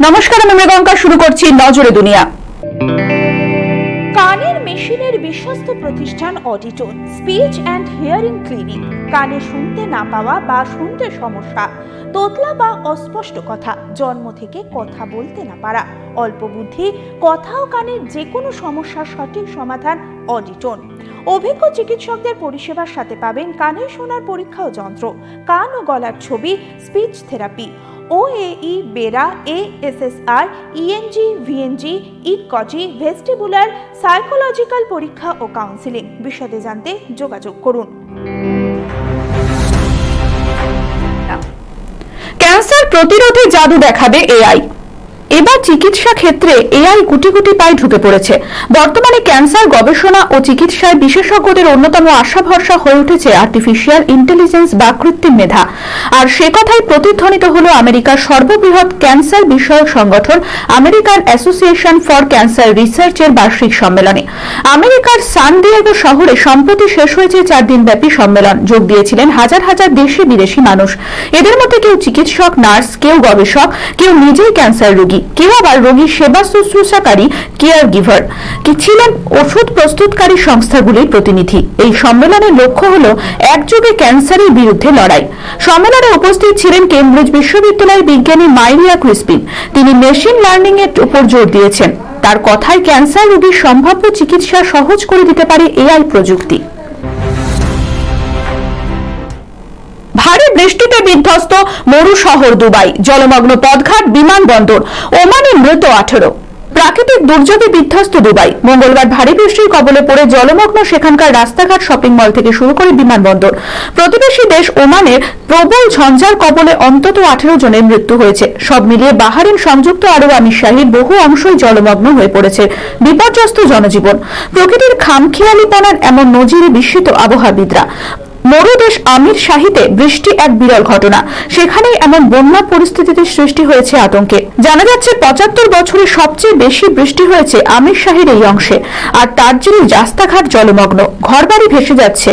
নমস্কার, আমি মৃগঙ্কা। শুরু করছি নজরে দুনিয়া। কানের মেশিনের বিশ্বস্ত প্রতিষ্ঠান অডিটন স্পিচ অ্যান্ড হিয়ারিং ক্লিনিক। কানে শুনতে না পাওয়া বা শুনতে সমস্যা, তোতলা বা অস্পষ্ট কথা, জন্ম থেকে কথা বলতে না পারা, অল্প বুদ্ধি, কথা ও কানের যে কোনো সমস্যার সঠিক সমাধান অডিটন। অভিজ্ঞ চিকিৎসকদের পরিষেবার সাথে পাবেন কানে শোনার পরীক্ষা ও যন্ত্র, কান ও গলার ছবি, speech therapy, OAE, BERA, ASSR, ENG, VNG, ইকজি, ভেস্টিবুলার, সাইকোলজিক্যাল পরীক্ষা ও কাউন্সিলিং। বিশদে জানতে যোগাযোগ করুন। ক্যান্সার প্রতিরোধে জাদু দেখাবে এআই। এবার চিকিৎসা ক্ষেত্রে এআই গুটি গুটি পায়ে ঢুকে পড়েছে। বর্তমানে ক্যান্সার গবেষণা ও চিকিৎসায় বিশেষজ্ঞদের অন্যতম আশা ভরসা হয়ে উঠেছে আর্টিফিশিয়াল ইন্টেলিজেন্স বা কৃত্রিম মেধা। আর সে কথাই প্রতিধ্বনিত হলো আমেরিকার সর্ববৃহৎ ক্যান্সার বিষয়ক সংগঠন আমেরিকান অ্যাসোসিয়েশন ফর ক্যান্সার রিসার্চের বার্ষিক সম্মেলনে। আমেরিকার সান ডিয়েগো শহরে সম্প্রতি শেষ হয়েছে 4 দিনব্যাপী সম্মেলন। যোগ দিয়েছিলেন হাজার হাজার দেশি বিদেশি মানুষ। এদের মধ্যে কেউ চিকিৎসক, নার্স, কেউ গবেষক, কেউ নিজেই ক্যান্সার রোগী, কেউ আবার রোগীর সেবা শুশ্রূষাকারী কেয়ার গিভার, কি ছিলেন ওষুধ প্রস্তুতকারী সংস্থাগুলির প্রতিনিধি। এই সম্মেলনের লক্ষ্য হল একযোগে ক্যান্সারের বিরুদ্ধে লড়াই। সম্মেলনে উপস্থিত ছিলেন কেমব্রিজ বিশ্ববিদ্যালয়ের বিজ্ঞানী মাইরিয়া ক্রিসপিন। তিনি মেশিন লার্নিং এর উপর জোর দিয়েছেন। তার কথায় ক্যান্সার রোগীর সম্ভাব্য চিকিৎসা সহজ করে দিতে পারে এআই প্রযুক্তি। ভারী বৃষ্টিতে বিধ্বস্ত মরু শহর দুবাই, জলমগ্ন পথঘাট, বিমানবন্দর, ওমানে মৃত 18। প্রাকৃতিক দুর্যোগে বিধ্বস্ত দুবাই। মঙ্গলবার ভারী বৃষ্টির কবলে পড়ে জলমগ্ন সেখানকার রাস্তাঘাট, শপিং মল থেকে শুরু করে বিমানবন্দর। প্রতিবেশী দেশ ওমানের প্রবল ঝঞ্ঝার কবলে অন্তত 18 জনের মৃত্যু হয়েছে। সব মিলিয়ে বাহরাইন, সংযুক্ত আরব আমিরশাহীর বহু অংশই জলমগ্ন হয়ে পড়েছে। বিপর্যস্ত জনজীবন। প্রকৃতির খামখেয়ালিপনার এমন নজিরে বিস্মিত আবহাওয়াবিদরা। মরুদেশ আমিরশাহীতে বৃষ্টি এক বিরল ঘটনা। সেখানেই এমন বন্যা পরিস্থিতিতে সৃষ্টি হয়েছে আতঙ্কে। জানা যাচ্ছে 75 বছরে সবচেয়ে বেশি বৃষ্টি হয়েছে আমিরশাহীর এই অংশে। আর তার জন্য রাস্তাঘাট জলমগ্ন, ঘরবাড়ি ভেসে যাচ্ছে।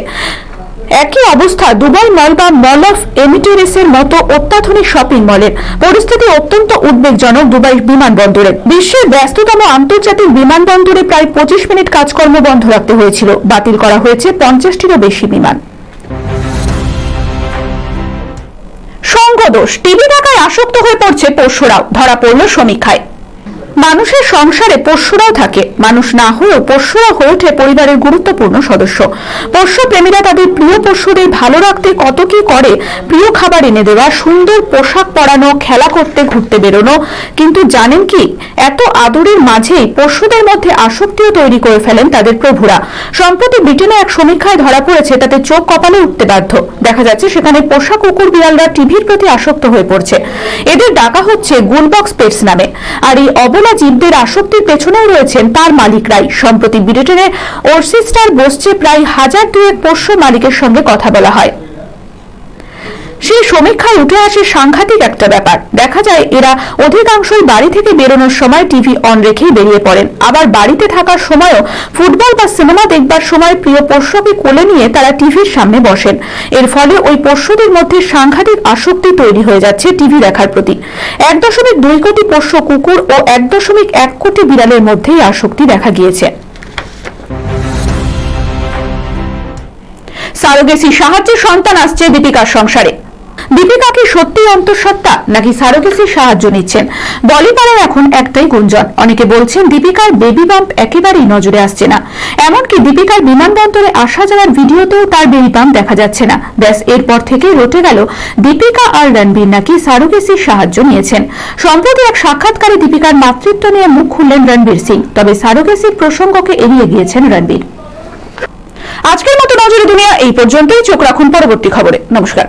একই অবস্থা দুবাই মল বা মল অফ এমিরেটসের মতো অত্যাধুনিক শপিং মলের। পরিস্থিতি অত্যন্ত উদ্বেগজনক দুবাই বিমানবন্দরে। বিশ্বের ব্যস্ততম আন্তর্জাতিক বিমানবন্দরে প্রায় 25 মিনিট কাজকর্ম বন্ধ রাখতে হয়েছিল। বাতিল করা হয়েছে 50টিরও বেশি বিমান। সঙ্গদোষ, টিভি দেখায় আসক্ত হয়ে পড়ছে পোষ্যরাও, ধরা পড়ল সমীক্ষায়। মানুষের সংসারে পোষ্যরাও থাকে। মানুষ না হয়েও পোষ্যরা হয়ে ওঠে পরিবারের গুরুত্বপূর্ণ সদস্য। পোষ্য প্রেমীরা তাদের প্রিয় পশুদের ভালো রাখতে কত কি করে। প্রিয় খাবার এনে দেওয়া, সুন্দর পোশাক পরানো, খেলা করতে, ঘুরতে বেরোনো। কিন্তু জানেন কি, এত আদরের মাঝেই পশুদের মধ্যে আসক্তিও তৈরি করে ফেলেন তাদের প্রভুরা। সম্প্রতি ব্রিটেনে এক সমীক্ষায় ধরা পড়েছে, তাতে চোখ কপালে উঠতে বাধ্য। দেখা যাচ্ছে সেখানে পোষা কুকুর বিড়ালরা টিভির প্রতি আসক্ত হয়ে পড়ছে। এদের ডাকা হচ্ছে গুলবক্স পেটস নামে। আর এই জীবদের আসক্তির পেছনেও রয়েছেন তার মালিকরাই। সম্প্রতি ব্রিটেনের ওরচেস্টার বসছে প্রায় 1002 পোষ্য মালিকের সঙ্গে কথা বলা হয়। সেই সমীক্ষায় উঠে আসে সাংঘাতিক একটা ব্যাপার। দেখা যায় এরা অধিকাংশই বাড়ি থেকে বেরোনোর সময় টিভি অন রেখেই বেরিয়ে পড়েন। আবার বাড়িতে থাকার সময়ও ফুটবল বা সিনেমা দেখবার সময় প্রিয় পোষ্যকে কোলে নিয়ে তারা টিভির সামনে বসেন। এর ফলে ওই পোষ্যদের মধ্যে সাংঘাতিক আসক্তি তৈরি হয়ে যাচ্ছে টিভি দেখার প্রতি। 1.2 কোটি পোষ্য কুকুর ও 1.1 কোটি বিড়ালের মধ্যেই আসক্তি দেখা গিয়েছে। সারোগেসি সাহায্যে সন্তান আসছে দীপিকার সংসারে। দীপিকা কি সত্যি অন্তঃসত্ত্বা, নাকি সারোগেসির সাহায্য নিচ্ছেন? বলিপাড়ার এখন একটাই গুঞ্জন। অনেকে বলছেন দীপিকার বেবি বাম্প একেবারেই নজরে আসছে না। এমনকি দীপিকার বিমানবন্দরে আসা যাওয়ার ভিডিওতেও তার বেবি বাম্প দেখা যাচ্ছে না। ব্যাস, এরপর থেকেই রটে গেল দীপিকা আর রণবীর নাকি সারোগেসির সাহায্য নিয়েছেন। সম্প্রতি এক সাক্ষাৎকারে দীপিকার মাতৃত্ব নিয়ে মুখ খুললেন রণবীর সিং। তবে সারোগেসির প্রসঙ্গকে এড়িয়ে গিয়েছেন রণবীর। আজকের মতো নজরে দুনিয়া এই পর্যন্তই। চোখ রাখুন পরবর্তী খবরে। নমস্কার।